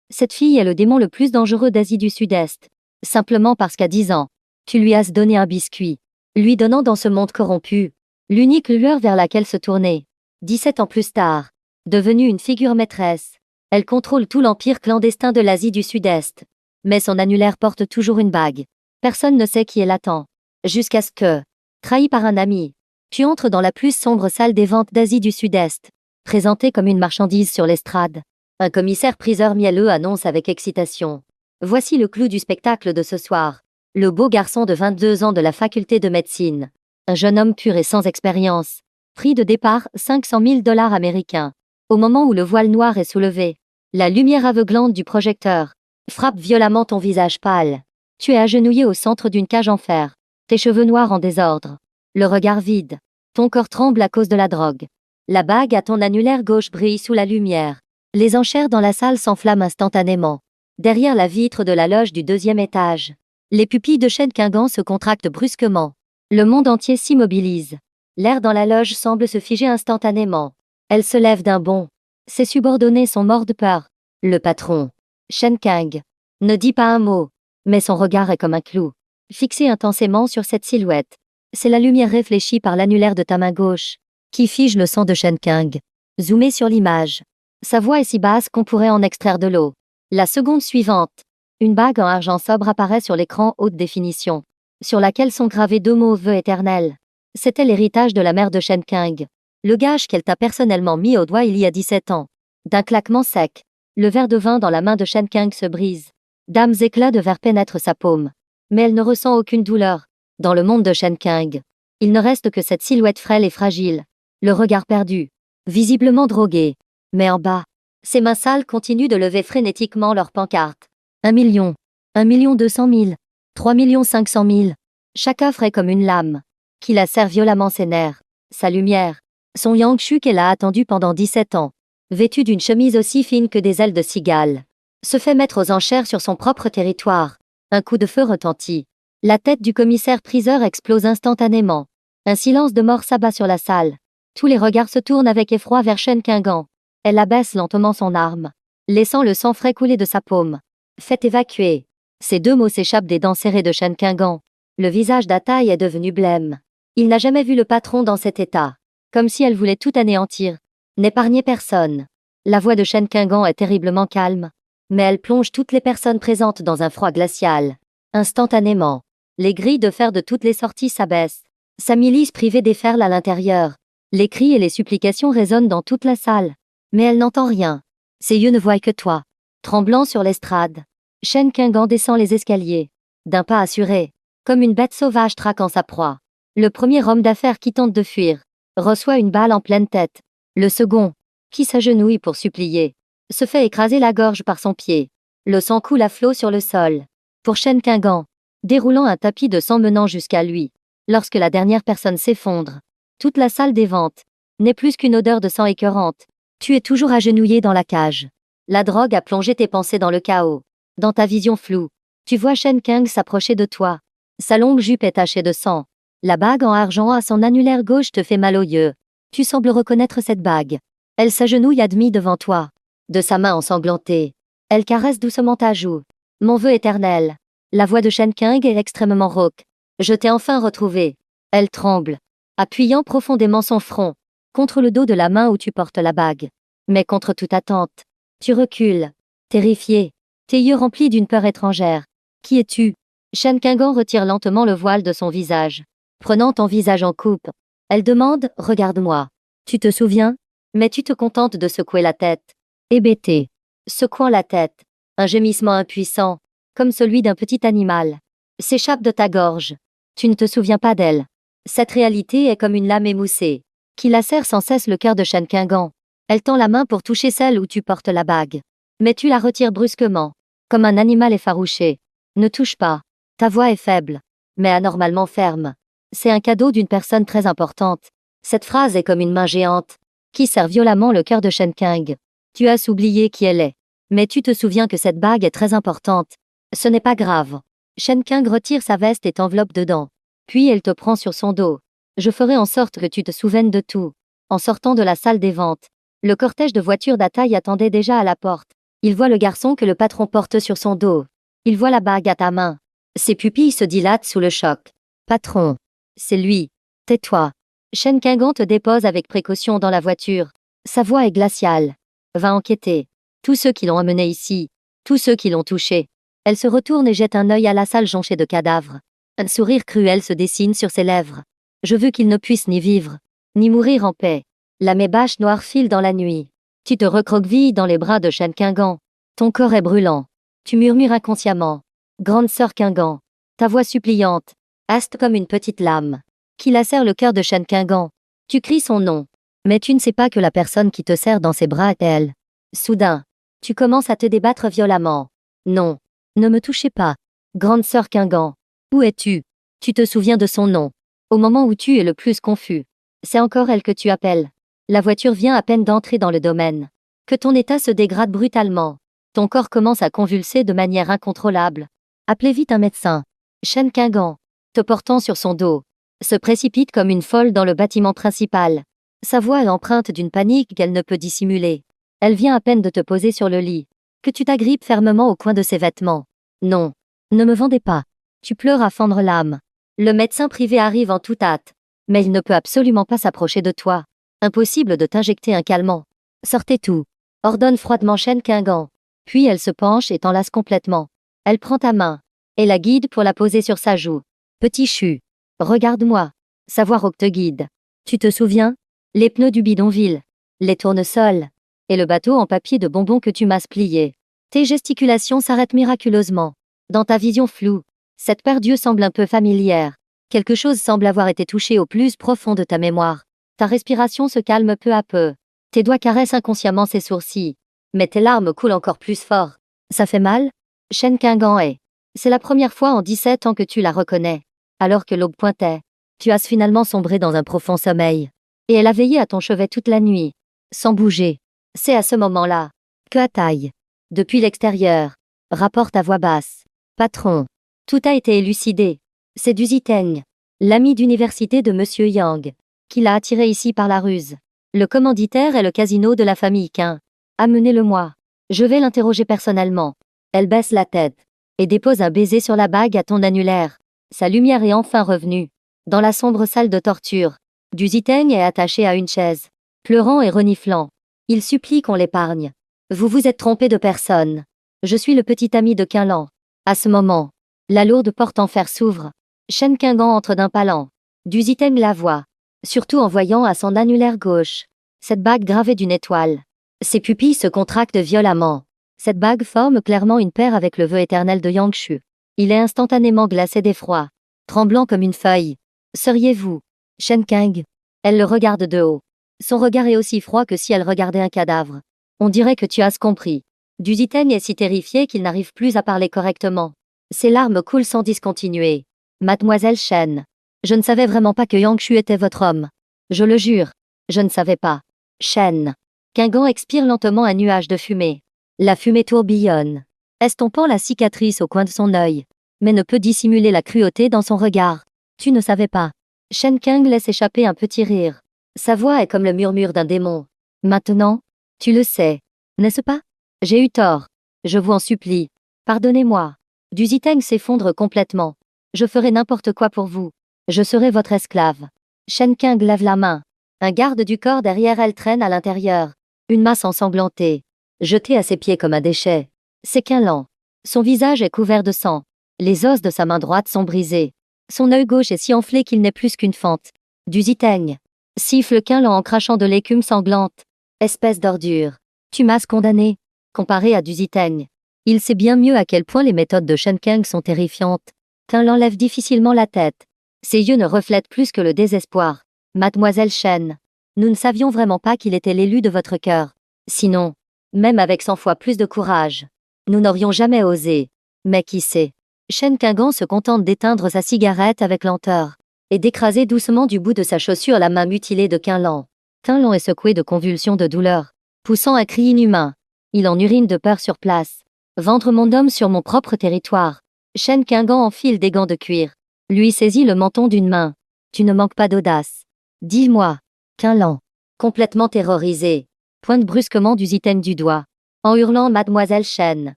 Cette fille est le démon le plus dangereux d'Asie du Sud-Est. Simplement parce qu'à 10 ans, tu lui as donné un biscuit, lui donnant dans ce monde corrompu l'unique lueur vers laquelle se tourner. 17 ans plus tard, devenue une figure maîtresse, elle contrôle tout l'empire clandestin de l'Asie du Sud-Est. Mais son annulaire porte toujours une bague. Personne ne sait qui elle attend. Jusqu'à ce que, trahi par un ami, tu entres dans la plus sombre salle des ventes d'Asie du Sud-Est, présentée comme une marchandise sur l'estrade. Un commissaire-priseur mielleux annonce avec excitation. Voici le clou du spectacle de ce soir. Le beau garçon de 22 ans de la faculté de médecine. Un jeune homme pur et sans expérience. Prix de départ, 500 000 $ américains. Au moment où le voile noir est soulevé, la lumière aveuglante du projecteur frappe violemment ton visage pâle. Tu es agenouillé au centre d'une cage en fer. Tes cheveux noirs en désordre. Le regard vide. Ton corps tremble à cause de la drogue. La bague à ton annulaire gauche brille sous la lumière. Les enchères dans la salle s'enflamment instantanément. Derrière la vitre de la loge du 2e étage, les pupilles de Shen Qingan se contractent brusquement. Le monde entier s'immobilise. L'air dans la loge semble se figer instantanément. Elle se lève d'un bond. Ses subordonnés sont morts de peur. Le patron, Shen Qing, ne dit pas un mot, mais son regard est comme un clou, fixé intensément sur cette silhouette. C'est la lumière réfléchie par l'annulaire de ta main gauche qui fige le sang de Shen Qing. Zoomé sur l'image. Sa voix est si basse qu'on pourrait en extraire de l'eau. La seconde suivante, une bague en argent sobre apparaît sur l'écran haute définition, sur laquelle sont gravés 2 mots vœux éternels. C'était l'héritage de la mère de Shen Qing. Le gage qu'elle t'a personnellement mis au doigt il y a 17 ans. D'un claquement sec, le verre de vin dans la main de Shen Qing se brise. D'âmes éclats de verre pénètrent sa paume. Mais elle ne ressent aucune douleur. Dans le monde de Shen Qing, il ne reste que cette silhouette frêle et fragile. Le regard perdu, visiblement drogué. Mais en bas, ses mains sales continuent de lever frénétiquement leurs pancartes. 1 million, 1 200 000, 3 500 000. Chaque offre est comme une lame qui lacère violemment ses nerfs. Sa lumière, son Yangshu qu'elle a attendu pendant 17 ans, vêtu d'une chemise aussi fine que des ailes de cigale, se fait mettre aux enchères sur son propre territoire. Un coup de feu retentit. La tête du commissaire-priseur explose instantanément. Un silence de mort s'abat sur la salle. Tous les regards se tournent avec effroi vers Shen Qingan. Elle abaisse lentement son arme, laissant le sang frais couler de sa paume. Faites évacuer. Ces 2 mots s'échappent des dents serrées de Shen Qingan. Le visage d'Ataï est devenu blême. Il n'a jamais vu le patron dans cet état. Comme si elle voulait tout anéantir. N'épargner personne. La voix de Shen Qingan est terriblement calme. Mais elle plonge toutes les personnes présentes dans un froid glacial. Instantanément, les grilles de fer de toutes les sorties s'abaissent. Sa milice privée déferle à l'intérieur. Les cris et les supplications résonnent dans toute la salle. Mais elle n'entend rien. Ses yeux ne voient que toi. Tremblant sur l'estrade, Shen Qingan descend les escaliers. D'un pas assuré, comme une bête sauvage traquant sa proie. Le premier homme d'affaires qui tente de fuir reçoit une balle en pleine tête. Le second, qui s'agenouille pour supplier, se fait écraser la gorge par son pied. Le sang coule à flot sur le sol. Pour Shen Qingan, déroulant un tapis de sang menant jusqu'à lui. Lorsque la dernière personne s'effondre, toute la salle des ventes n'est plus qu'une odeur de sang écœurante. Tu es toujours agenouillé dans la cage. La drogue a plongé tes pensées dans le chaos. Dans ta vision floue, tu vois Shen Qing s'approcher de toi. Sa longue jupe est tachée de sang. La bague en argent à son annulaire gauche te fait mal aux yeux. Tu sembles reconnaître cette bague. Elle s'agenouille à demi devant toi. De sa main ensanglantée, elle caresse doucement ta joue. Mon vœu éternel. La voix de Shen Qing est extrêmement rauque. Je t'ai enfin retrouvé. Elle tremble, appuyant profondément son front contre le dos de la main où tu portes la bague. Mais contre toute attente, tu recules, terrifié, tes yeux remplis d'une peur étrangère. Qui es-tu? Shen Qingan retire lentement le voile de son visage. Prenant ton visage en coupe, elle demande « Regarde-moi. Tu te souviens ?» Mais tu te contentes de secouer la tête. Hébété, secouant la tête, un gémissement impuissant, comme celui d'un petit animal, s'échappe de ta gorge. Tu ne te souviens pas d'elle. Cette réalité est comme une lame émoussée, qui lacère sans cesse le cœur de Shen Qingan. Elle tend la main pour toucher celle où tu portes la bague. Mais tu la retires brusquement, comme un animal effarouché. Ne touche pas. Ta voix est faible, mais anormalement ferme. C'est un cadeau d'une personne très importante. Cette phrase est comme une main géante, qui serre violemment le cœur de Shen Qing. Tu as oublié qui elle est. Mais tu te souviens que cette bague est très importante. Ce n'est pas grave. Shen Qing retire sa veste et t'enveloppe dedans. Puis elle te prend sur son dos. Je ferai en sorte que tu te souviennes de tout. En sortant de la salle des ventes, le cortège de voitures d'Ataï attendait déjà à la porte. Il voit le garçon que le patron porte sur son dos. Il voit la bague à ta main. Ses pupilles se dilatent sous le choc. Patron. C'est lui. Tais-toi. Shen Qingang te dépose avec précaution dans la voiture. Sa voix est glaciale. Va enquêter. Tous ceux qui l'ont amené ici. Tous ceux qui l'ont touché. Elle se retourne et jette un œil à la salle jonchée de cadavres. Un sourire cruel se dessine sur ses lèvres. Je veux qu'il ne puisse ni vivre, ni mourir en paix. La mébâche noire file dans la nuit. Tu te recroquevilles dans les bras de Shen Qingang. Ton corps est brûlant. Tu murmures inconsciemment. Grande sœur Qingang. Ta voix suppliante, haste comme une petite lame, qui lacère le cœur de Shen Qingang. Tu cries son nom. Mais tu ne sais pas que la personne qui te serre dans ses bras est elle. Soudain, tu commences à te débattre violemment. Non. Ne me touchez pas. Grande sœur Qingang. Où es-tu? Tu te souviens de son nom. Au moment où tu es le plus confus. C'est encore elle que tu appelles. La voiture vient à peine d'entrer dans le domaine. Que ton état se dégrade brutalement. Ton corps commence à convulser de manière incontrôlable. Appelez vite un médecin. Shen Qingang, te portant sur son dos, se précipite comme une folle dans le bâtiment principal. Sa voix est empreinte d'une panique qu'elle ne peut dissimuler. Elle vient à peine de te poser sur le lit. Que tu t'agrippes fermement au coin de ses vêtements. Non. Ne me vendez pas. Tu pleures à fendre l'âme. Le médecin privé arrive en toute hâte. Mais il ne peut absolument pas s'approcher de toi. Impossible de t'injecter un calmant. Sortez tout. Ordonne froidement Shen Qingang. Puis elle se penche et t'enlace complètement. Elle prend ta main. Et la guide pour la poser sur sa joue. Petit chu. Regarde-moi. Sa voix rauque te guide. Tu te souviens? Les pneus du bidonville. Les tournesols. Et le bateau en papier de bonbons que tu m'as plié. Tes gesticulations s'arrêtent miraculeusement. Dans ta vision floue, cette paire d'yeux semble un peu familière. Quelque chose semble avoir été touché au plus profond de ta mémoire. Ta respiration se calme peu à peu. Tes doigts caressent inconsciemment ses sourcils. Mais tes larmes coulent encore plus fort. Ça fait mal? Shen Qingang est. C'est la première fois en 17 ans que tu la reconnais. Alors que l'aube pointait, tu as finalement sombré dans un profond sommeil. Et elle a veillé à ton chevet toute la nuit. Sans bouger. C'est à ce moment-là que Ataï, depuis l'extérieur, rapporte à voix basse. Patron. Tout a été élucidé. C'est du Ziteng, l'ami d'université de Monsieur Yang, qui l'a attiré ici par la ruse. Le commanditaire est le casino de la famille Qin. Amenez-le-moi. Je vais l'interroger personnellement. Elle baisse la tête et dépose un baiser sur la bague à ton annulaire. Sa lumière est enfin revenue. Dans la sombre salle de torture, du Ziteng est attaché à une chaise, pleurant et reniflant. Il supplie qu'on l'épargne. Vous vous êtes trompé de personne. Je suis le petit ami de Qinlang. À ce moment, la lourde porte en fer s'ouvre. Shen Qingang entre d'un pas lent. Du Ziteng la voit, surtout en voyant à son annulaire gauche cette bague gravée d'une étoile. Ses pupilles se contractent violemment. Cette bague forme clairement une paire avec le vœu éternel de Yangshu. Il est instantanément glacé d'effroi, tremblant comme une feuille. Seriez-vous Shen Qingang? Elle le regarde de haut. Son regard est aussi froid que si elle regardait un cadavre. On dirait que tu as compris. Du Ziteng est si terrifié qu'il n'arrive plus à parler correctement. Ses larmes coulent sans discontinuer. Mademoiselle Shen, je ne savais vraiment pas que Yangshu était votre homme. Je le jure, je ne savais pas. Shen Qingang expire lentement un nuage de fumée. La fumée tourbillonne, estompant la cicatrice au coin de son œil, mais ne peut dissimuler la cruauté dans son regard. Tu ne savais pas. Shen Qingang laisse échapper un petit rire. Sa voix est comme le murmure d'un démon. Maintenant, tu le sais, n'est-ce pas? J'ai eu tort. Je vous en supplie. Pardonnez-moi. Du Ziteng s'effondre complètement. Je ferai n'importe quoi pour vous. Je serai votre esclave. Shen Qingang lève la main. Un garde du corps derrière elle traîne à l'intérieur. Une masse ensanglantée, jetée à ses pieds comme un déchet. C'est Qinlang. Son visage est couvert de sang. Les os de sa main droite sont brisés. Son œil gauche est si enflé qu'il n'est plus qu'une fente. Du Ziteng siffle Qinlang en crachant de l'écume sanglante. Espèce d'ordure. Tu m'as condamné. Comparé à du Ziteng, il sait bien mieux à quel point les méthodes de Shen Qingang sont terrifiantes. Qinlang lève difficilement la tête. Ses yeux ne reflètent plus que le désespoir. Mademoiselle Shen, nous ne savions vraiment pas qu'il était l'élu de votre cœur. Sinon, même avec 100 fois plus de courage, nous n'aurions jamais osé. Mais qui sait? Shen Qingang se contente d'éteindre sa cigarette avec lenteur et d'écraser doucement du bout de sa chaussure la main mutilée de Qinlang. Qinlang est secoué de convulsions de douleur, poussant un cri inhumain. Il en urine de peur sur place. Vendre mon homme sur mon propre territoire. Shen Qingang enfile des gants de cuir. Lui saisit le menton d'une main. Tu ne manques pas d'audace. Dis-moi. Qinlang, complètement terrorisé, pointe brusquement du Ziteng du doigt. en hurlant Mademoiselle Chen.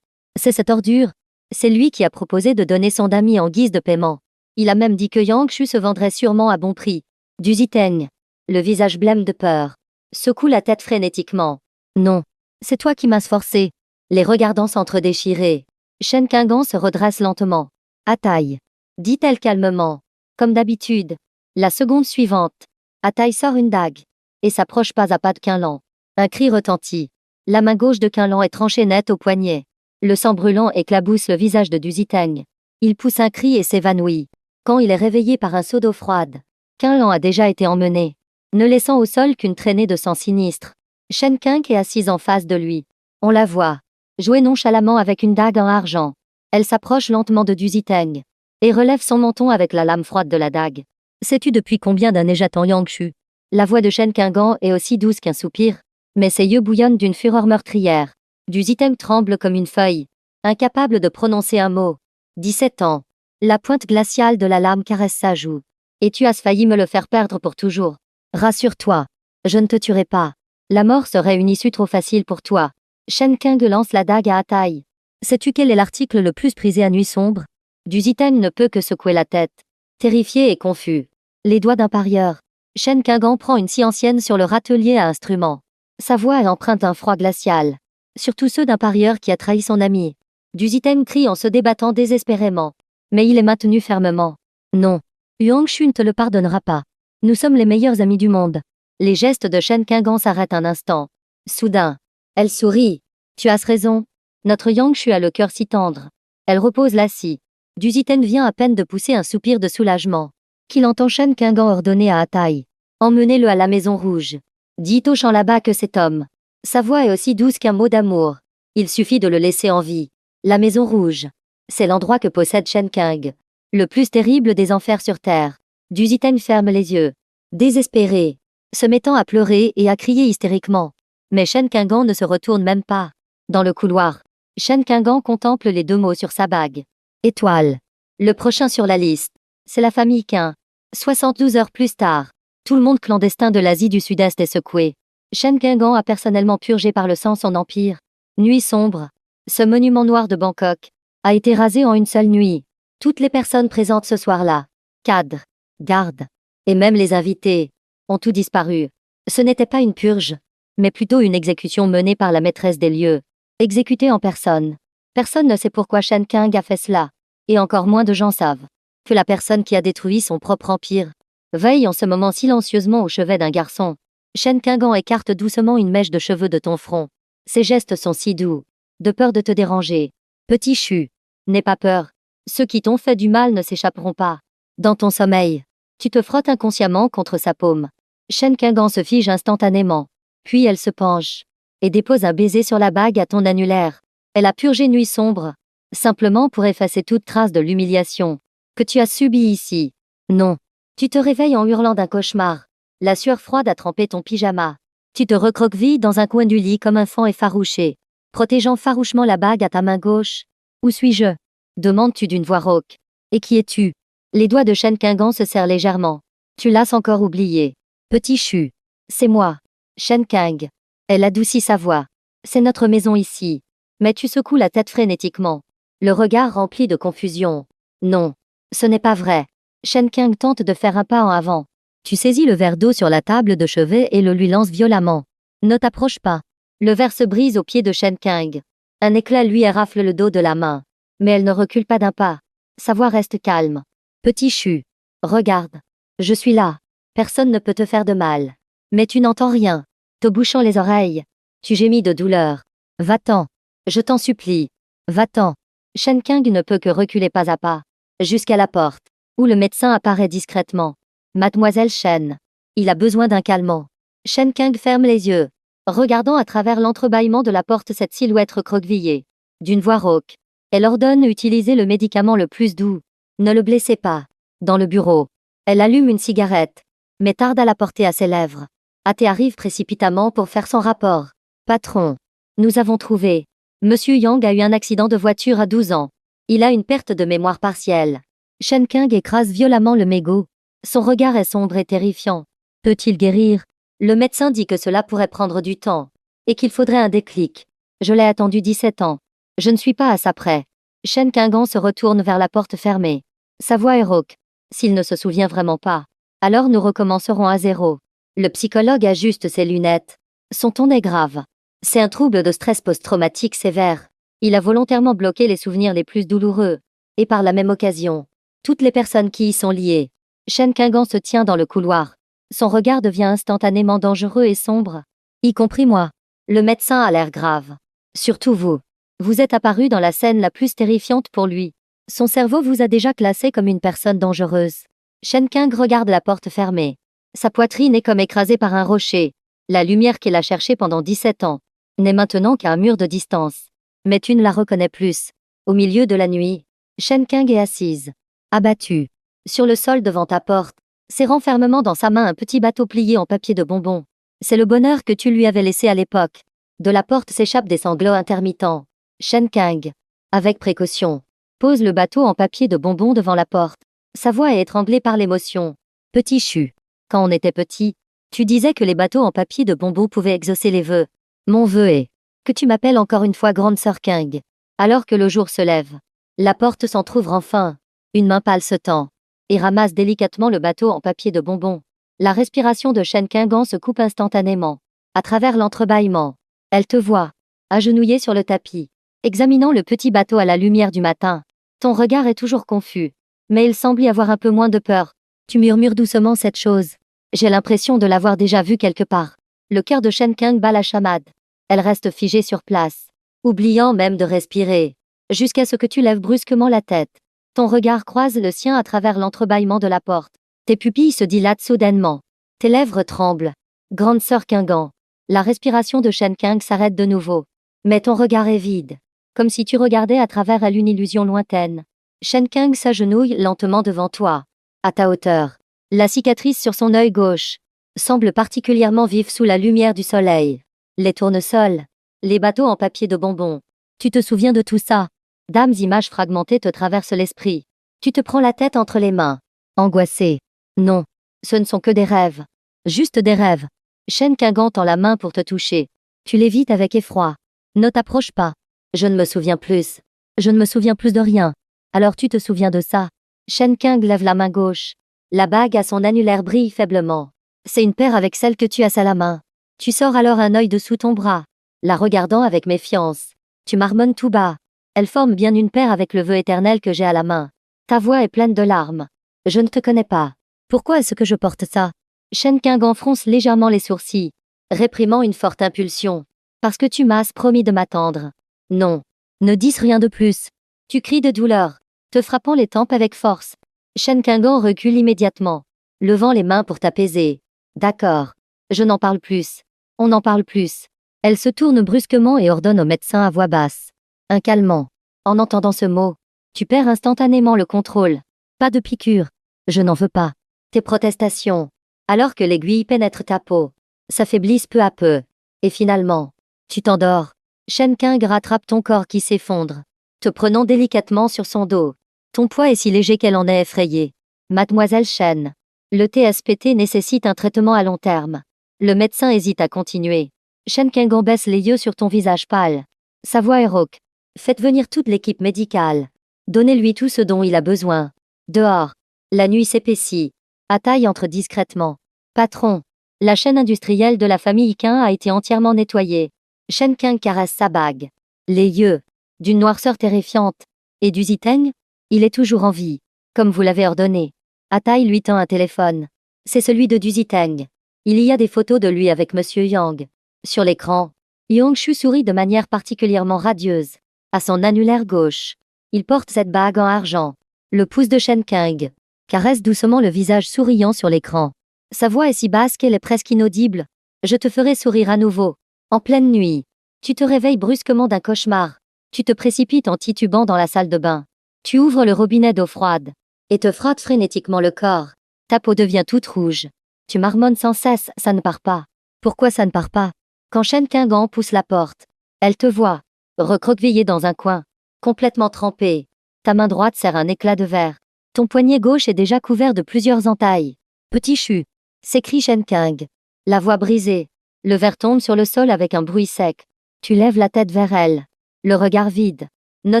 C'est cette ordure. C'est lui qui a proposé de donner son dami en guise de paiement. Il a même dit que Yang Shu se vendrait sûrement à bon prix. Du Ziteng, le visage blême de peur, secoue la tête frénétiquement. Non, c'est toi qui m'as forcé. Les regardant s'entre-déchirer, Shen Qinggan se redresse lentement. Ataï, dit-elle calmement. Comme d'habitude. La seconde suivante, Ataï sort une dague et s'approche pas à pas de Qinlan. Un cri retentit. La main gauche de Qinlan est tranchée net au poignet. Le sang brûlant éclabousse le visage de Du Ziteng. Il pousse un cri et s'évanouit. Quand il est réveillé par un seau d'eau froide, Qinlan a déjà été emmené, ne laissant au sol qu'une traînée de sang sinistre. Shen Qing est assise en face de lui. On la voit jouer nonchalamment avec une dague en argent. Elle s'approche lentement de Du Ziteng et relève son menton avec la lame froide de la dague. Sais-tu depuis combien d'années j'attends Yang Shu? La voix de Shen Qinggan est aussi douce qu'un soupir, mais ses yeux bouillonnent d'une fureur meurtrière. Du Ziteng tremble comme une feuille, incapable de prononcer un mot. 17 ans. La pointe glaciale de la lame caresse sa joue. Et tu as failli me le faire perdre pour toujours. Rassure-toi, je ne te tuerai pas. La mort serait une issue trop facile pour toi. Shen Qing lance la dague à Ataï. Sais-tu quel est l'article le plus prisé à Nuit Sombre? Du Ziteng ne peut que secouer la tête, terrifié et confus. Les doigts d'un parieur. Shen Qinggan prend une scie ancienne sur le râtelier à instruments. Sa voix est empreinte d'un froid glacial. Surtout ceux d'un parieur qui a trahi son ami. Du Ziteng crie en se débattant désespérément. Mais il est maintenu fermement. Non. Yang Shu ne te le pardonnera pas. Nous sommes les meilleurs amis du monde. Les gestes de Shen Qinggan s'arrêtent un instant. Soudain, elle sourit. Tu as raison. Notre Yang Shu a le cœur si tendre. Elle repose la scie. Du Ziteng vient à peine de pousser un soupir de soulagement. Qu'il entend Shen Qinggan ordonner à Ataï. Emmenez-le à la Maison Rouge. Dit au champ là-bas que cet homme. Sa voix est aussi douce qu'un mot d'amour. Il suffit de le laisser en vie. La Maison Rouge. C'est l'endroit que possède Shen Qing. Le plus terrible des enfers sur terre. Du Ziteng ferme les yeux. Désespéré. Se mettant à pleurer et à crier hystériquement. Mais Shen Qinggan ne se retourne même pas. Dans le couloir, Shen Qinggan contemple les 2 mots sur sa bague. Étoile. Le prochain sur la liste, c'est la famille Qin. 72 heures plus tard, tout le monde clandestin de l'Asie du Sud-Est est secoué. Shen Qinggan a personnellement purgé par le sang son empire. Nuit sombre. Ce monument noir de Bangkok a été rasé en une seule nuit. Toutes les personnes présentes ce soir-là, cadres, gardes, et même les invités, ont tout disparu. Ce n'était pas une purge, mais plutôt une exécution menée par la maîtresse des lieux. Exécutée en personne. Personne ne sait pourquoi Shen Qing a fait cela. Et encore moins de gens savent que la personne qui a détruit son propre empire veille en ce moment silencieusement au chevet d'un garçon. Shen Qinggan écarte doucement une mèche de cheveux de ton front. Ses gestes sont si doux. De peur de te déranger. Petit Shu, n'aie pas peur. Ceux qui t'ont fait du mal ne s'échapperont pas. Dans ton sommeil, tu te frottes inconsciemment contre sa paume. Shen Qinggan se fige instantanément. Puis elle se penche et dépose un baiser sur la bague à ton annulaire. Elle a purgé Nuit Sombre, simplement pour effacer toute trace de l'humiliation que tu as subie ici. Non. Tu te réveilles en hurlant d'un cauchemar. La sueur froide a trempé ton pyjama. Tu te recroquevilles dans un coin du lit comme un fan effarouché, protégeant farouchement la bague à ta main gauche. Où suis-je? Demandes-tu d'une voix rauque. Et qui es-tu? Les doigts de Shen Qinggan se serrent légèrement. Tu l'as encore oublié. Petit Shu. C'est moi. Shen Qing. Elle adoucit sa voix. C'est notre maison ici. Mais tu secoues la tête frénétiquement. Le regard rempli de confusion. Non. Ce n'est pas vrai. Shen Qing tente de faire un pas en avant. Tu saisis le verre d'eau sur la table de chevet et le lui lances violemment. Ne t'approche pas. Le verre se brise aux pieds de Shen Qing. Un éclat lui érafle le dos de la main. Mais elle ne recule pas d'un pas. Sa voix reste calme. Petit Shu. Regarde. Je suis là. Personne ne peut te faire de mal. Mais tu n'entends rien. Te bouchant les oreilles. Tu gémis de douleur. Va-t'en. Je t'en supplie. Va-t'en. Shen Qing ne peut que reculer pas à pas. Jusqu'à la porte, où le médecin apparaît discrètement. Mademoiselle Shen. Il a besoin d'un calmant. Shen Qing ferme les yeux, regardant à travers l'entrebâillement de la porte cette silhouette recroquevillée. D'une voix rauque, elle ordonne d'utiliser le médicament le plus doux. Ne le blessez pas. Dans le bureau, elle allume une cigarette, mais tarde à la porter à ses lèvres. Athé arrive précipitamment pour faire son rapport. Patron, nous avons trouvé. Monsieur Yang a eu un accident de voiture à 12 ans. Il a une perte de mémoire partielle. Shen Qing écrase violemment le mégot. Son regard est sombre et terrifiant. Peut-il guérir? Le médecin dit que cela pourrait prendre du temps, et qu'il faudrait un déclic. Je l'ai attendu 17 ans. Je ne suis pas à ça près. Shen Qingan se retourne vers la porte fermée. Sa voix est rauque. S'il ne se souvient vraiment pas, alors nous recommencerons à zéro. Le psychologue ajuste ses lunettes. Son ton est grave. C'est un trouble de stress post-traumatique sévère. Il a volontairement bloqué les souvenirs les plus douloureux. Et par la même occasion, toutes les personnes qui y sont liées. Shen Qingan se tient dans le couloir. Son regard devient instantanément dangereux et sombre. Y compris moi. Le médecin a l'air grave. Surtout vous. Vous êtes apparu dans la scène la plus terrifiante pour lui. Son cerveau vous a déjà classé comme une personne dangereuse. Shen Qing regarde la porte fermée. Sa poitrine est comme écrasée par un rocher. La lumière qu'il a cherchée pendant 17 ans n'est maintenant qu'à un mur de distance. Mais tu ne la reconnais plus. Au milieu de la nuit, Shen Qing est assise, abattue, sur le sol devant ta porte, serrant fermement dans sa main un petit bateau plié en papier de bonbons. C'est le bonheur que tu lui avais laissé à l'époque. De la porte s'échappent des sanglots intermittents. Shen Qing, avec précaution, pose le bateau en papier de bonbons devant la porte. Sa voix est étranglée par l'émotion. Petit Chu, quand on était petit, tu disais que les bateaux en papier de bonbons pouvaient exaucer les vœux. Mon vœu est que tu m'appelles encore une fois grande sœur Qing. Alors que le jour se lève, la porte s'entr'ouvre enfin. Une main pâle se tend et ramasse délicatement le bateau en papier de bonbons. La respiration de Shen Qingan se coupe instantanément. À travers l'entrebâillement, elle te voit, agenouillée sur le tapis, examinant le petit bateau à la lumière du matin. Ton regard est toujours confus, mais il semble y avoir un peu moins de peur. Tu murmures doucement cette chose. J'ai l'impression de l'avoir déjà vue quelque part. Le cœur de Shen Qing bat la chamade. Elle reste figée sur place, oubliant même de respirer, jusqu'à ce que tu lèves brusquement la tête. Ton regard croise le sien à travers l'entrebâillement de la porte. Tes pupilles se dilatent soudainement. Tes lèvres tremblent. Grande sœur Qingan. La respiration de Shen Qing s'arrête de nouveau. Mais ton regard est vide, comme si tu regardais à travers elle une illusion lointaine. Shen Qing s'agenouille lentement devant toi, à ta hauteur. La cicatrice sur son œil gauche semble particulièrement vive sous la lumière du soleil. Les tournesols, les bateaux en papier de bonbons. Tu te souviens de tout ça? Dames images fragmentées te traversent l'esprit. Tu te prends la tête entre les mains, angoissée. Non, ce ne sont que des rêves. Juste des rêves. Shen Qingan tend la main pour te toucher. Tu l'évites avec effroi. Ne t'approche pas. Je ne me souviens plus. Je ne me souviens plus de rien. Alors tu te souviens de ça? Shen Qing lève la main gauche. La bague à son annulaire brille faiblement. C'est une paire avec celle que tu as à la main. Tu sors alors un œil de sous ton bras, la regardant avec méfiance. Tu marmonnes tout bas. Elle forme bien une paire avec le vœu éternel que j'ai à la main. Ta voix est pleine de larmes. Je ne te connais pas. Pourquoi est-ce que je porte ça? Shen Qingan fronce légèrement les sourcils, réprimant une forte impulsion. Parce que tu m'as promis de m'attendre. Non. Ne dis rien de plus. Tu cries de douleur, te frappant les tempes avec force. Shen Qingan recule immédiatement, levant les mains pour t'apaiser. D'accord. Je n'en parle plus. On n'en parle plus. Elle se tourne brusquement et ordonne au médecin à voix basse. Un calmant. En entendant ce mot, tu perds instantanément le contrôle. Pas de piqûre. Je n'en veux pas. Tes protestations, alors que l'aiguille pénètre ta peau, s'affaiblissent peu à peu. Et finalement, tu t'endors. Shen Qing rattrape ton corps qui s'effondre, te prenant délicatement sur son dos. Ton poids est si léger qu'elle en est effrayée. Mademoiselle Shen, le TSPT nécessite un traitement à long terme. Le médecin hésite à continuer. Shen Qingan baisse les yeux sur ton visage pâle. Sa voix est rauque. Faites venir toute l'équipe médicale. Donnez-lui tout ce dont il a besoin. Dehors. La nuit s'épaissit. Ataï entre discrètement. Patron. La chaîne industrielle de la famille Qin a été entièrement nettoyée. Shen Qing caresse sa bague. Les yeux, d'une noirceur terrifiante. Et du Ziteng? Il est toujours en vie, comme vous l'avez ordonné. Ataï lui tend un téléphone. C'est celui de Du Ziteng. Il y a des photos de lui avec Monsieur Yang. Sur l'écran, Yongshu sourit de manière particulièrement radieuse. À son annulaire gauche, il porte cette bague en argent. Le pouce de Shen Qing caresse doucement le visage souriant sur l'écran. Sa voix est si basse qu'elle est presque inaudible. Je te ferai sourire à nouveau. En pleine nuit, tu te réveilles brusquement d'un cauchemar. Tu te précipites en titubant dans la salle de bain. Tu ouvres le robinet d'eau froide et te frottes frénétiquement le corps. Ta peau devient toute rouge. Tu marmonnes sans cesse, ça ne part pas. Pourquoi ça ne part pas? Quand Shen Qingan pousse la porte, elle te voit, recroquevillée dans un coin, complètement trempée. Ta main droite serre un éclat de verre. Ton poignet gauche est déjà couvert de plusieurs entailles. Petit Chu, s'écrie Shen Qing. La voix brisée. Le verre tombe sur le sol avec un bruit sec. Tu lèves la tête vers elle. Le regard vide. Ne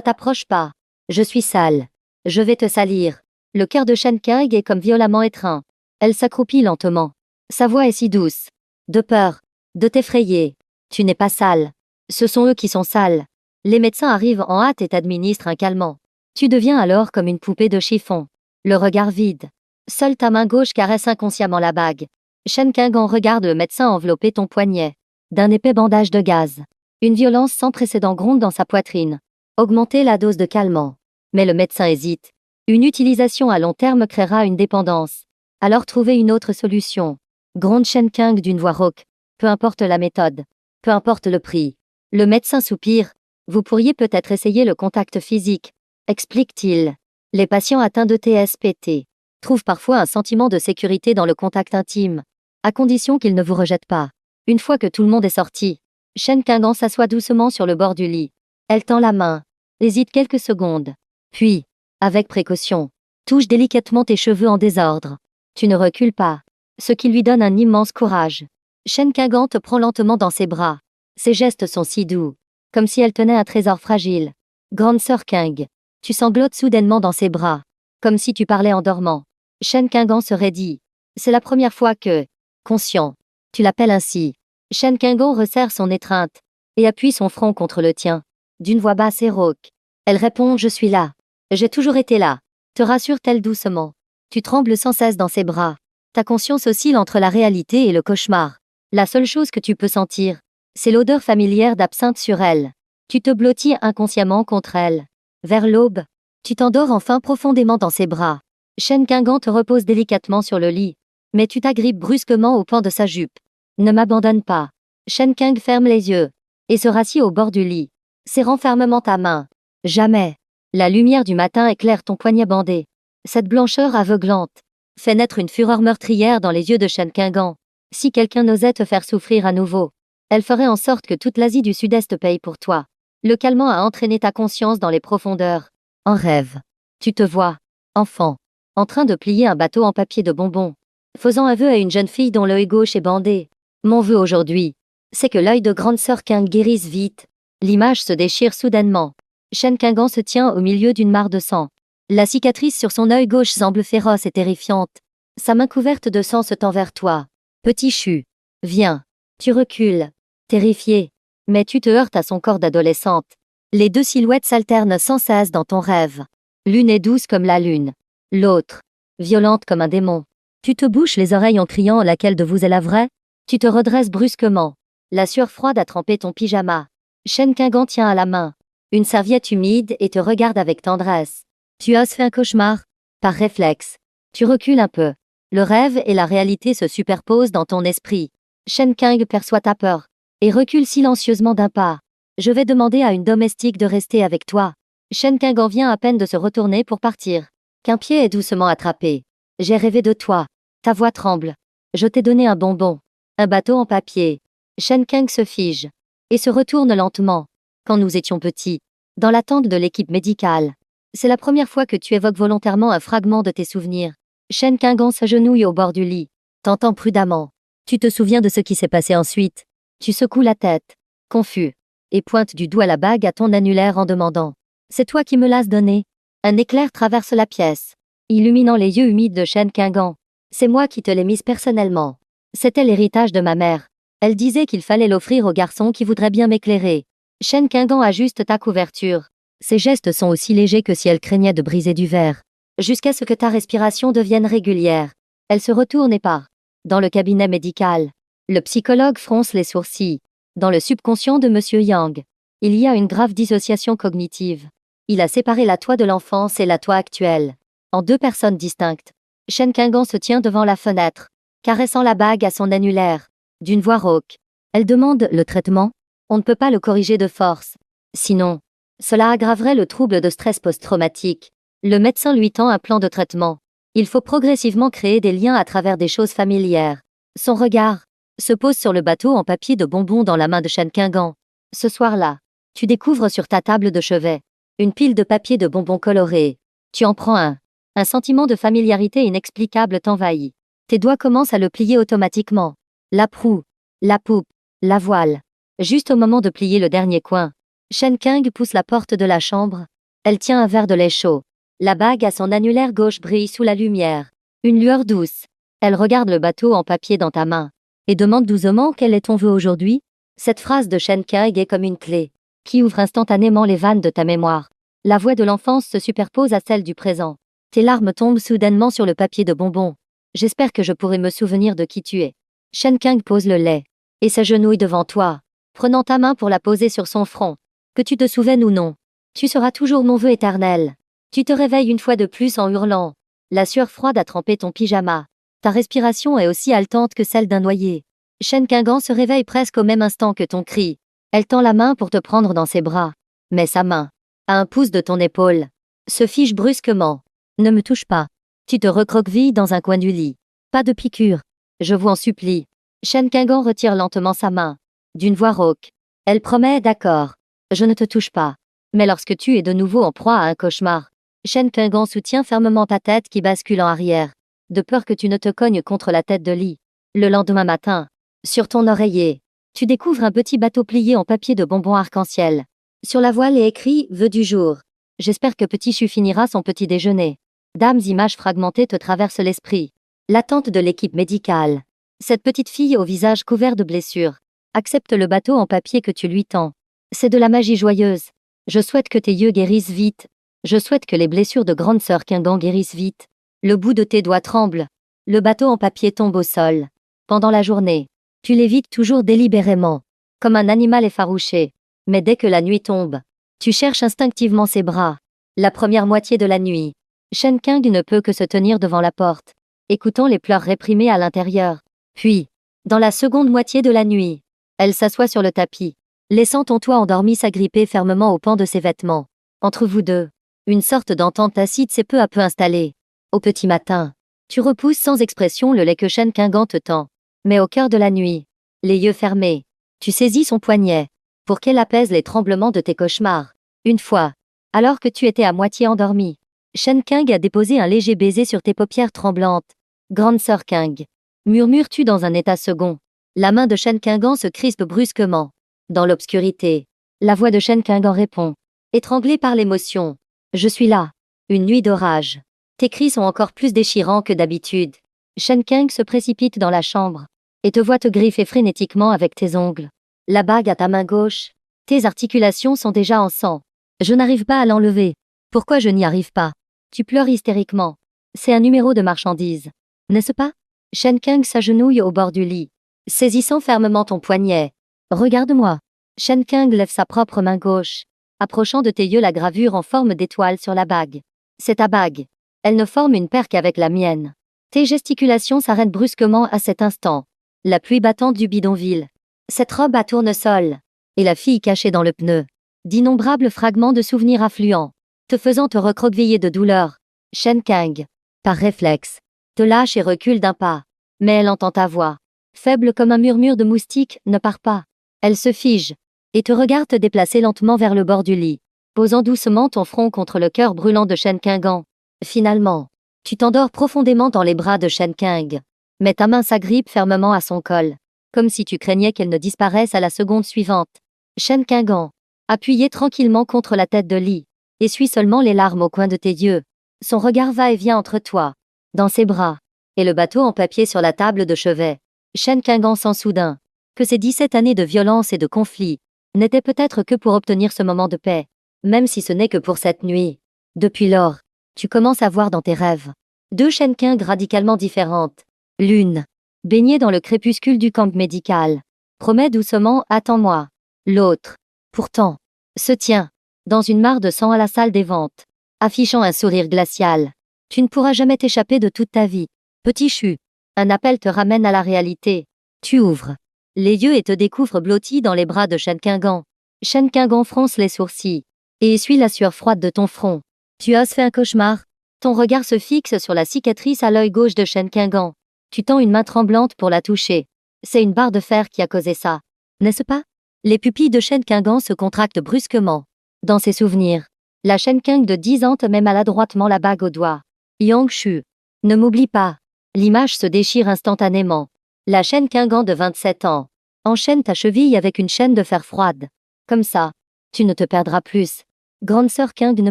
t'approche pas. Je suis sale. Je vais te salir. Le cœur de Shen Kang est comme violemment étreint. Elle s'accroupit lentement. Sa voix est si douce. De peur. De t'effrayer. Tu n'es pas sale. Ce sont eux qui sont sales. Les médecins arrivent en hâte et t'administrent un calmant. Tu deviens alors comme une poupée de chiffon. Le regard vide. Seule ta main gauche caresse inconsciemment la bague. Shen Kang regarde le médecin envelopper ton poignet d'un épais bandage de gaz. Une violence sans précédent gronde dans sa poitrine. Augmenter la dose de calmant. Mais le médecin hésite. Une utilisation à long terme créera une dépendance. Alors trouvez une autre solution. Gronde Shen Kang d'une voix rauque. Peu importe la méthode. Peu importe le prix. Le médecin soupire. Vous pourriez peut-être essayer le contact physique, explique-t-il. Les patients atteints de TSPT trouvent parfois un sentiment de sécurité dans le contact intime, à condition qu'ils ne vous rejettent pas. Une fois que tout le monde est sorti, Shen Kang s'assoit doucement sur le bord du lit. Elle tend la main, hésite quelques secondes. Puis, avec précaution, touche délicatement tes cheveux en désordre. Tu ne recules pas, ce qui lui donne un immense courage. Shen Kang te prend lentement dans ses bras. Ses gestes sont si doux, comme si elle tenait un trésor fragile. Grande sœur Kang, tu sanglotes soudainement dans ses bras, comme si tu parlais en dormant. Shen Kang se raidit. C'est la première fois que, conscient, tu l'appelles ainsi. Shen Kang resserre son étreinte et appuie son front contre le tien. D'une voix basse et rauque. Elle répond: je suis là. J'ai toujours été là. Te rassure-t-elle doucement. Tu trembles sans cesse dans ses bras. Ta conscience oscille entre la réalité et le cauchemar. La seule chose que tu peux sentir, c'est l'odeur familière d'absinthe sur elle. Tu te blottis inconsciemment contre elle. Vers l'aube, tu t'endors enfin profondément dans ses bras. Shen Kang te repose délicatement sur le lit. Mais tu t'agrippes brusquement au pan de sa jupe. Ne m'abandonne pas. Shen Kang ferme les yeux et se rassit au bord du lit, serrant fermement ta main. Jamais. La lumière du matin éclaire ton poignet bandé. Cette blancheur aveuglante fait naître une fureur meurtrière dans les yeux de Shen Kang. Si quelqu'un n'osait te faire souffrir à nouveau, elle ferait en sorte que toute l'Asie du Sud-Est paye pour toi. Le calmant a entraîné ta conscience dans les profondeurs. En rêve. Tu te vois, enfant, en train de plier un bateau en papier de bonbons, faisant un vœu à une jeune fille dont l'œil gauche est bandé. Mon vœu aujourd'hui, c'est que l'œil de grande sœur Kang guérisse vite. L'image se déchire soudainement. Shen Kang se tient au milieu d'une mare de sang. La cicatrice sur son œil gauche semble féroce et terrifiante. Sa main couverte de sang se tend vers toi. Petit Chu. Viens. Tu recules. Terrifié. Mais tu te heurtes à son corps d'adolescente. Les deux silhouettes s'alternent sans cesse dans ton rêve. L'une est douce comme la lune. L'autre, violente comme un démon. Tu te bouches les oreilles en criant laquelle de vous est la vraie. Tu te redresses brusquement. La sueur froide a trempé ton pyjama. Shen Kang tient à la main une serviette humide et te regarde avec tendresse. Tu as fait un cauchemar? Par réflexe, tu recules un peu. Le rêve et la réalité se superposent dans ton esprit. Shen Kang perçoit ta peur et recule silencieusement d'un pas. Je vais demander à une domestique de rester avec toi. Shen Kang vient à peine de se retourner pour partir. Qu'un pied est doucement attrapé. J'ai rêvé de toi. Ta voix tremble. Je t'ai donné un bonbon. Un bateau en papier. Shen Kang se fige et se retourne lentement. Quand nous étions petits, dans l'attente de l'équipe médicale. C'est la première fois que tu évoques volontairement un fragment de tes souvenirs. Shen Kang s'agenouille au bord du lit. T'entends prudemment. Tu te souviens de ce qui s'est passé ensuite. Tu secoues la tête, confus, et pointes du doigt la bague à ton annulaire en demandant: c'est toi qui me l'as donnée? Un éclair traverse la pièce, illuminant les yeux humides de Shen Kang. C'est moi qui te l'ai mise personnellement. C'était l'héritage de ma mère. Elle disait qu'il fallait l'offrir aux garçons qui voudraient bien m'éclairer. Shen Kang ajuste ta couverture. Ses gestes sont aussi légers que si elle craignait de briser du verre. Jusqu'à ce que ta respiration devienne régulière. Elle se retourne et part. Dans le cabinet médical, le psychologue fronce les sourcils. Dans le subconscient de Monsieur Yang, il y a une grave dissociation cognitive. Il a séparé la toi de l'enfance et la toi actuelle, en deux personnes distinctes. Shen Kang se tient devant la fenêtre, caressant la bague à son annulaire, d'une voix rauque. Elle demande le traitement. On ne peut pas le corriger de force. Sinon, cela aggraverait le trouble de stress post-traumatique. Le médecin lui tend un plan de traitement. Il faut progressivement créer des liens à travers des choses familières. Son regard se pose sur le bateau en papier de bonbons dans la main de Shen Kang. Ce soir-là, tu découvres sur ta table de chevet une pile de papier de bonbons colorés. Tu en prends un. Un sentiment de familiarité inexplicable t'envahit. Tes doigts commencent à le plier automatiquement. La proue, la poupe, la voile. Juste au moment de plier le dernier coin, Shen Kang pousse la porte de la chambre. Elle tient un verre de lait chaud. La bague à son annulaire gauche brille sous la lumière. Une lueur douce. Elle regarde le bateau en papier dans ta main et demande doucement quel est ton vœu aujourd'hui. Cette phrase de Shen Kang est comme une clé qui ouvre instantanément les vannes de ta mémoire. La voix de l'enfance se superpose à celle du présent. Tes larmes tombent soudainement sur le papier de bonbons. J'espère que je pourrai me souvenir de qui tu es. Shen Kang pose le lait et s'agenouille devant toi, prenant ta main pour la poser sur son front. Que tu te souviennes ou non, tu seras toujours mon vœu éternel. Tu te réveilles une fois de plus en hurlant. La sueur froide a trempé ton pyjama. Ta respiration est aussi haletante que celle d'un noyé. Shen Kang se réveille presque au même instant que ton cri. Elle tend la main pour te prendre dans ses bras. Mais sa main, à un pouce de ton épaule, se fige brusquement. Ne me touche pas. Tu te recroquevilles dans un coin du lit. Pas de piqûre. Je vous en supplie. Shen Kang retire lentement sa main. D'une voix rauque. Elle promet, d'accord. Je ne te touche pas. Mais lorsque tu es de nouveau en proie à un cauchemar, Shen Kang soutient fermement ta tête qui bascule en arrière, de peur que tu ne te cognes contre la tête de lit. Le lendemain matin, sur ton oreiller, tu découvres un petit bateau plié en papier de bonbons arc-en-ciel. Sur la voile est écrit « Vœu du jour ». J'espère que Petit Chu finira son petit déjeuner. Dames, images fragmentées te traversent l'esprit. L'attente de l'équipe médicale. Cette petite fille au visage couvert de blessures accepte le bateau en papier que tu lui tends. C'est de la magie joyeuse. Je souhaite que tes yeux guérissent vite. Je souhaite que les blessures de grande sœur Kingan guérissent vite. Le bout de tes doigts tremble. Le bateau en papier tombe au sol. Pendant la journée, tu l'évites toujours délibérément, comme un animal effarouché. Mais dès que la nuit tombe, tu cherches instinctivement ses bras. La première moitié de la nuit, Shen Kang ne peut que se tenir devant la porte, écoutant les pleurs réprimés à l'intérieur. Puis, dans la seconde moitié de la nuit, elle s'assoit sur le tapis, laissant ton toit endormi s'agripper fermement au pan de ses vêtements. Entre vous deux, une sorte d'entente tacite s'est peu à peu installée. Au petit matin, tu repousses sans expression le lait que Shen Kang te tend. Mais au cœur de la nuit, les yeux fermés, tu saisis son poignet, pour qu'elle apaise les tremblements de tes cauchemars. Une fois, alors que tu étais à moitié endormi, Shen Kang a déposé un léger baiser sur tes paupières tremblantes. Grande sœur Kang, murmures-tu dans un état second. La main de Shen Kang se crispe brusquement. Dans l'obscurité, la voix de Shen Kang répond, étranglée par l'émotion. Je suis là. Une nuit d'orage. Tes cris sont encore plus déchirants que d'habitude. Shen Kang se précipite dans la chambre et te voit te griffer frénétiquement avec tes ongles. La bague à ta main gauche. Tes articulations sont déjà en sang. Je n'arrive pas à l'enlever. Pourquoi je n'y arrive pas? Tu pleures hystériquement. C'est un numéro de marchandise. N'est-ce pas? Shen Kang s'agenouille au bord du lit, saisissant fermement ton poignet. Regarde-moi. Shen Kang lève sa propre main gauche, approchant de tes yeux la gravure en forme d'étoile sur la bague. C'est ta bague. Elle ne forme une paire qu'avec la mienne. Tes gesticulations s'arrêtent brusquement à cet instant. La pluie battante du bidonville. Cette robe à tournesol. Et la fille cachée dans le pneu. D'innombrables fragments de souvenirs affluents, te faisant te recroqueviller de douleur. Shen Kang, par réflexe, te lâche et recule d'un pas. Mais elle entend ta voix. Faible comme un murmure de moustique, ne pars pas. Elle se fige et te regarde te déplacer lentement vers le bord du lit, posant doucement ton front contre le cœur brûlant de Shen Kang. Finalement, tu t'endors profondément dans les bras de Shen Kang. Mais ta main s'agrippe fermement à son col, comme si tu craignais qu'elle ne disparaisse à la seconde suivante. Shen Kang, appuyé tranquillement contre la tête de lit, essuie seulement les larmes au coin de tes yeux. Son regard va et vient entre toi, dans ses bras, et le bateau en papier sur la table de chevet. Shen Kang sent soudain que ces 17 années de violence et de conflit n'étaient peut-être que pour obtenir ce moment de paix, même si ce n'est que pour cette nuit. Depuis lors, tu commences à voir dans tes rêves deux Shen Kang radicalement différentes. L'une, baignée dans le crépuscule du camp médical, promet doucement « Attends-moi ». L'autre, pourtant, se tient dans une mare de sang à la salle des ventes, affichant un sourire glacial. Tu ne pourras jamais t'échapper de toute ta vie. Petit Chu, un appel te ramène à la réalité. Tu ouvres les yeux et te découvres blotti dans les bras de Shen Kang. Shen Kang fronce les sourcils et essuie la sueur froide de ton front. Tu as fait un cauchemar? Ton regard se fixe sur la cicatrice à l'œil gauche de Shen Kang. Tu tends une main tremblante pour la toucher. C'est une barre de fer qui a causé ça, n'est-ce pas? Les pupilles de Shen Kang se contractent brusquement. Dans ses souvenirs, la Shen Kang de 10 ans te met maladroitement la bague au doigt. Yang Shu, ne m'oublie pas. L'image se déchire instantanément. La Shen Kang de 27 ans Enchaîne ta cheville avec une chaîne de fer froide. Comme ça, tu ne te perdras plus. Grande sœur King ne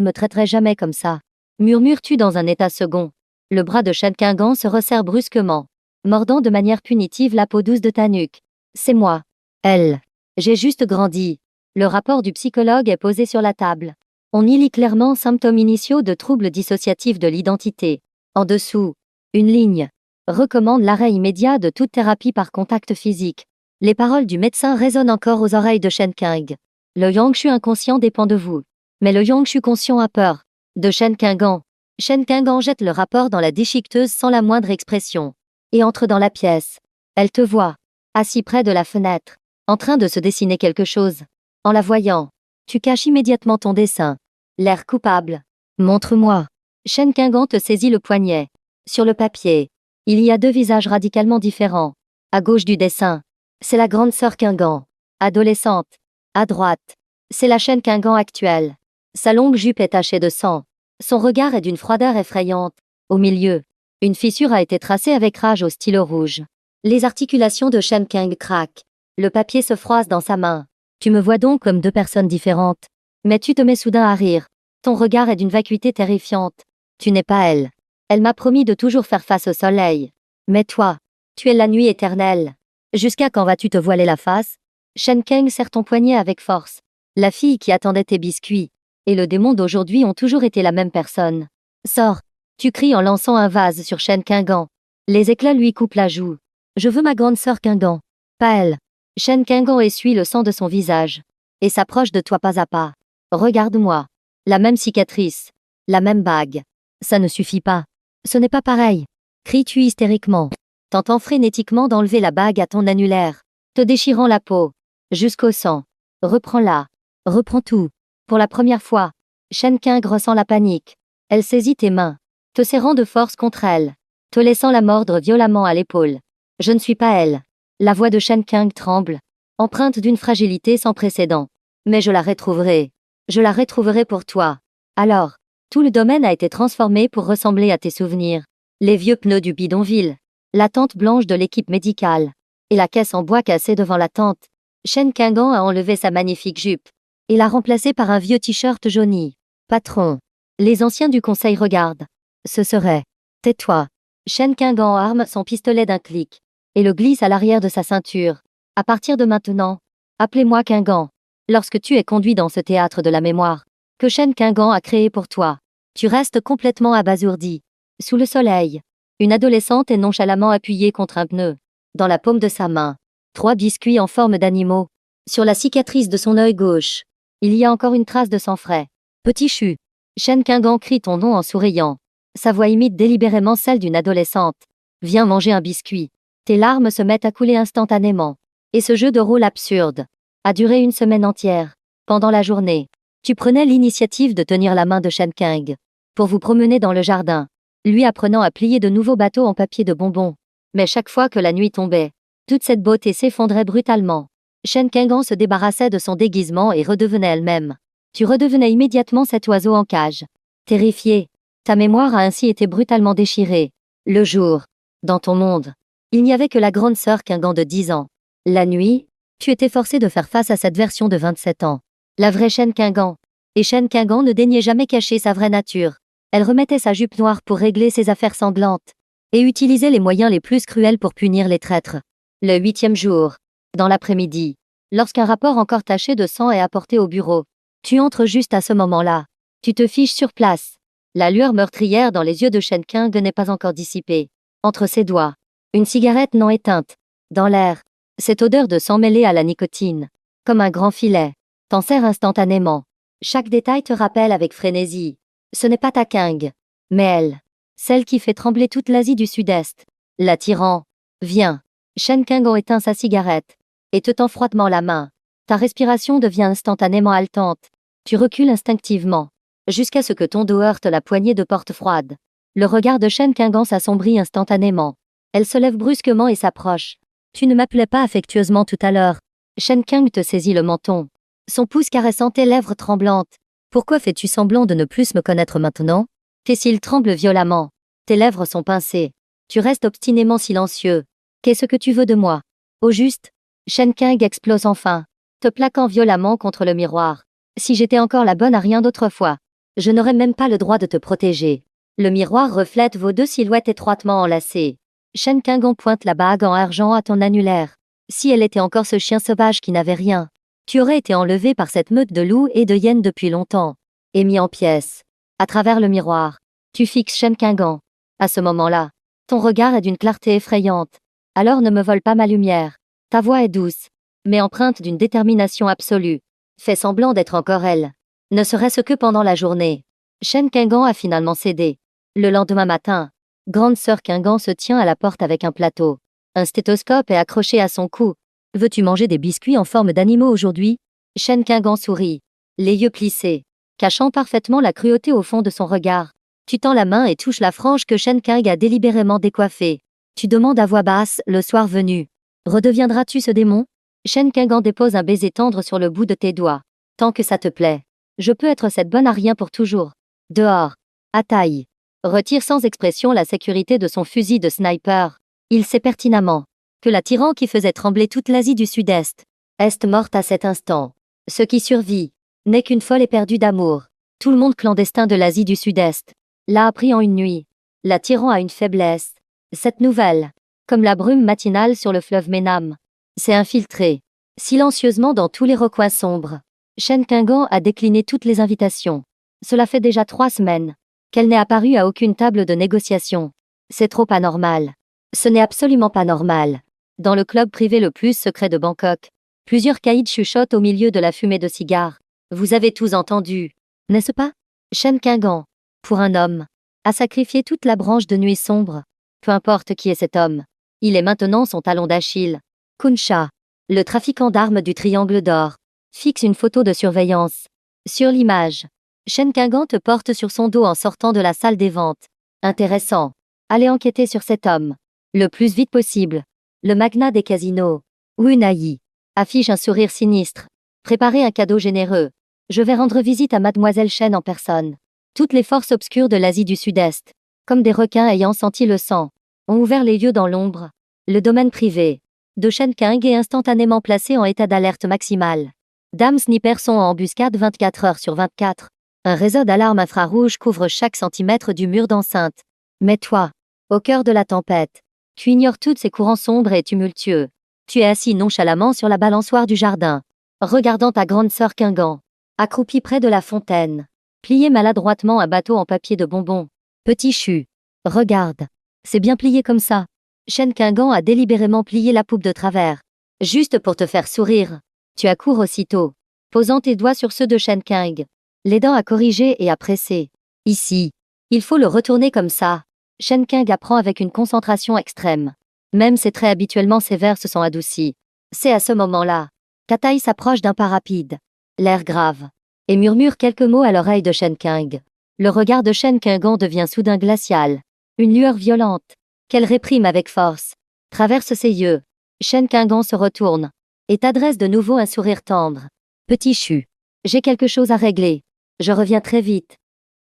me traiterait jamais comme ça. Murmures-tu dans un état second. Le bras de Shen Kingan se resserre brusquement, mordant de manière punitive la peau douce de ta nuque. C'est moi. Elle. J'ai juste grandi. Le rapport du psychologue est posé sur la table. On y lit clairement symptômes initiaux de troubles dissociatifs de l'identité. En dessous, une ligne recommande l'arrêt immédiat de toute thérapie par contact physique. Les paroles du médecin résonnent encore aux oreilles de Shen King. Le Yangshu inconscient dépend de vous. Mais le Yangshu conscient a peur de Shen Kingan. Shen Kingan jette le rapport dans la déchiqueteuse sans la moindre expression et entre dans la pièce. Elle te voit, assis près de la fenêtre, en train de se dessiner quelque chose. En la voyant, tu caches immédiatement ton dessin. L'air coupable. Montre-moi. Shen Kingan te saisit le poignet. Sur le papier, il y a deux visages radicalement différents. À gauche du dessin, c'est la grande sœur Kingan, adolescente. À droite, c'est la Shen Kingan actuelle. Sa longue jupe est tachée de sang. Son regard est d'une froideur effrayante. Au milieu, une fissure a été tracée avec rage au stylo rouge. Les articulations de Shen King craquent. Le papier se froisse dans sa main. Tu me vois donc comme deux personnes différentes. Mais tu te mets soudain à rire. Ton regard est d'une vacuité terrifiante. Tu n'es pas elle. Elle m'a promis de toujours faire face au soleil. Mais toi, tu es la nuit éternelle. Jusqu'à quand vas-tu te voiler la face? Shen King serre ton poignet avec force. La fille qui attendait tes biscuits et le démon d'aujourd'hui ont toujours été la même personne. Sors, tu cries en lançant un vase sur Shen Kingan. Les éclats lui coupent la joue. Je veux ma grande sœur Kingan. Pas elle. Shen Kingan essuie le sang de son visage et s'approche de toi pas à pas. Regarde-moi. La même cicatrice. La même bague. Ça ne suffit pas. Ce n'est pas pareil. Cries-tu hystériquement, tentant frénétiquement d'enlever la bague à ton annulaire, te déchirant la peau jusqu'au sang. Reprends-la. Reprends tout. Pour la première fois, Shen King ressent la panique. Elle saisit tes mains, te serrant de force contre elle, te laissant la mordre violemment à l'épaule. Je ne suis pas elle. La voix de Shen King tremble, empreinte d'une fragilité sans précédent. Mais je la retrouverai. Je la retrouverai pour toi. Alors, tout le domaine a été transformé pour ressembler à tes souvenirs. Les vieux pneus du bidonville, la tente blanche de l'équipe médicale, et la caisse en bois cassée devant la tente. Shen Kingan a enlevé sa magnifique jupe et l'a remplacée par un vieux t-shirt jauni. Patron. Les anciens du conseil regardent. Ce serait. Tais-toi. Shen Kingan arme son pistolet d'un clic et le glisse à l'arrière de sa ceinture. À partir de maintenant, appelez-moi Kingan. Lorsque tu es conduit dans ce théâtre de la mémoire que Shen Kingan a créé pour toi, tu restes complètement abasourdi. Sous le soleil, une adolescente est nonchalamment appuyée contre un pneu. Dans la paume de sa main, 3 biscuits en forme d'animaux. Sur la cicatrice de son œil gauche, il y a encore une trace de sang frais. Petit chu. Shen Kingan crie ton nom en souriant. Sa voix imite délibérément celle d'une adolescente. Viens manger un biscuit. Tes larmes se mettent à couler instantanément. Et ce jeu de rôle absurde a duré une semaine entière. Pendant la journée, tu prenais l'initiative de tenir la main de Shen King pour vous promener dans le jardin, lui apprenant à plier de nouveaux bateaux en papier de bonbons. Mais chaque fois que la nuit tombait, toute cette beauté s'effondrait brutalement. Shen Kingan se débarrassait de son déguisement et redevenait elle-même. Tu redevenais immédiatement cet oiseau en cage. Terrifié, ta mémoire a ainsi été brutalement déchirée. Le jour, dans ton monde, il n'y avait que la grande sœur Kingan de 10 ans. La nuit, tu étais forcé de faire face à cette version de 27 ans. La vraie Shen Kingan. Et Shen Kingan ne daignait jamais cacher sa vraie nature. Elle remettait sa jupe noire pour régler ses affaires sanglantes et utilisait les moyens les plus cruels pour punir les traîtres. Le 8e jour, dans l'après-midi, lorsqu'un rapport encore taché de sang est apporté au bureau, tu entres juste à ce moment-là. Tu te fiches sur place. La lueur meurtrière dans les yeux de Shen King n'est pas encore dissipée. Entre ses doigts, une cigarette non éteinte. Dans l'air, cette odeur de sang mêlée à la nicotine, comme un grand filet, t'en serre instantanément. Chaque détail te rappelle avec frénésie. Ce n'est pas ta King, mais elle, celle qui fait trembler toute l'Asie du Sud-Est. L'attirant. Viens. Shen King éteint sa cigarette et te tend froidement la main. Ta respiration devient instantanément haletante. Tu recules instinctivement, jusqu'à ce que ton dos heurte la poignée de porte froide. Le regard de Shen King s'assombrit instantanément. Elle se lève brusquement et s'approche. Tu ne m'appelais pas affectueusement tout à l'heure. Shen King te saisit le menton, son pouce caressant tes lèvres tremblantes. Pourquoi fais-tu semblant de ne plus me connaître maintenant? Tes cils tremblent violemment. Tes lèvres sont pincées. Tu restes obstinément silencieux. Qu'est-ce que tu veux de moi? Au juste? Shen Qing explose enfin, te plaquant violemment contre le miroir. Si j'étais encore la bonne à rien d'autrefois, je n'aurais même pas le droit de te protéger. Le miroir reflète vos deux silhouettes étroitement enlacées. Shen Qing pointe la bague en argent à ton annulaire. Si elle était encore ce chien sauvage qui n'avait rien, tu aurais été enlevé par cette meute de loups et de hyènes depuis longtemps, et mis en pièces. À travers le miroir, tu fixes Shen Qing. À ce moment-là, ton regard est d'une clarté effrayante. Alors ne me vole pas ma lumière. Ta voix est douce, mais empreinte d'une détermination absolue. Fais semblant d'être encore elle. Ne serait-ce que pendant la journée. Shen Qing a finalement cédé. Le lendemain matin, grande sœur Qing se tient à la porte avec un plateau. Un stéthoscope est accroché à son cou. Veux-tu manger des biscuits en forme d'animaux aujourd'hui? Shen Qing sourit, les yeux plissés, cachant parfaitement la cruauté au fond de son regard. Tu tends la main et touches la frange que Shen Qing a délibérément décoiffée. Tu demandes à voix basse, le soir venu. Redeviendras-tu ce démon? Shen Qing dépose un baiser tendre sur le bout de tes doigts. Tant que ça te plaît. Je peux être cette bonne à rien pour toujours. Dehors. Ataï retire sans expression la sécurité de son fusil de sniper. Il sait pertinemment que la tyran qui faisait trembler toute l'Asie du Sud-Est est morte à cet instant. Ce qui survit n'est qu'une folle éperdue d'amour. Tout le monde clandestin de l'Asie du Sud-Est l'a appris en une nuit. La tyran a une faiblesse. Cette nouvelle, comme la brume matinale sur le fleuve Ménam, s'est infiltrée silencieusement dans tous les recoins sombres. Shen Qing a décliné toutes les invitations. Cela fait déjà 3 semaines qu'elle n'est apparue à aucune table de négociation. C'est trop anormal. Ce n'est absolument pas normal. Dans le club privé le plus secret de Bangkok, plusieurs caïds chuchotent au milieu de la fumée de cigares. Vous avez tous entendu, n'est-ce pas? Shen Qing, pour un homme, a sacrifié toute la branche de nuit sombre. Peu importe qui est cet homme, il est maintenant son talon d'Achille. Kunsha, le trafiquant d'armes du Triangle d'Or, fixe une photo de surveillance. Sur l'image, Shen Qing te porte sur son dos en sortant de la salle des ventes. Intéressant. Allez enquêter sur cet homme. Le plus vite possible. Le magnat des casinos, Wu Nai, affiche un sourire sinistre. Préparez un cadeau généreux. Je vais rendre visite à Mademoiselle Shen en personne. Toutes les forces obscures de l'Asie du Sud-Est, comme des requins ayant senti le sang, ont ouvert les yeux dans l'ombre. Le domaine privé de Shen Qing est instantanément placé en état d'alerte maximale. Dames snipers sont en embuscade 24 heures sur 24. Un réseau d'alarmes infrarouges couvre chaque centimètre du mur d'enceinte. Mais toi, au cœur de la tempête, tu ignores tous ces courants sombres et tumultueux. Tu es assis nonchalamment sur la balançoire du jardin, regardant ta grande sœur Qing, accroupie près de la fontaine, plier maladroitement un bateau en papier de bonbons. Petit chu, regarde, c'est bien plié comme ça. Shen Qing a délibérément plié la poupe de travers, juste pour te faire sourire. Tu accours aussitôt, posant tes doigts sur ceux de Shen Qing, l'aidant à corriger et à presser. Ici, il faut le retourner comme ça. Shen Qing apprend avec une concentration extrême. Même ses traits habituellement sévères se sont adoucis. C'est à ce moment-là qu'Ataï s'approche d'un pas rapide, l'air grave, et murmure quelques mots à l'oreille de Shen Qing. Le regard de Shen Qing devient soudain glacial. Une lueur violente, qu'elle réprime avec force, traverse ses yeux. Shen Qing se retourne et t'adresse de nouveau un sourire tendre. Petit chu, j'ai quelque chose à régler. Je reviens très vite.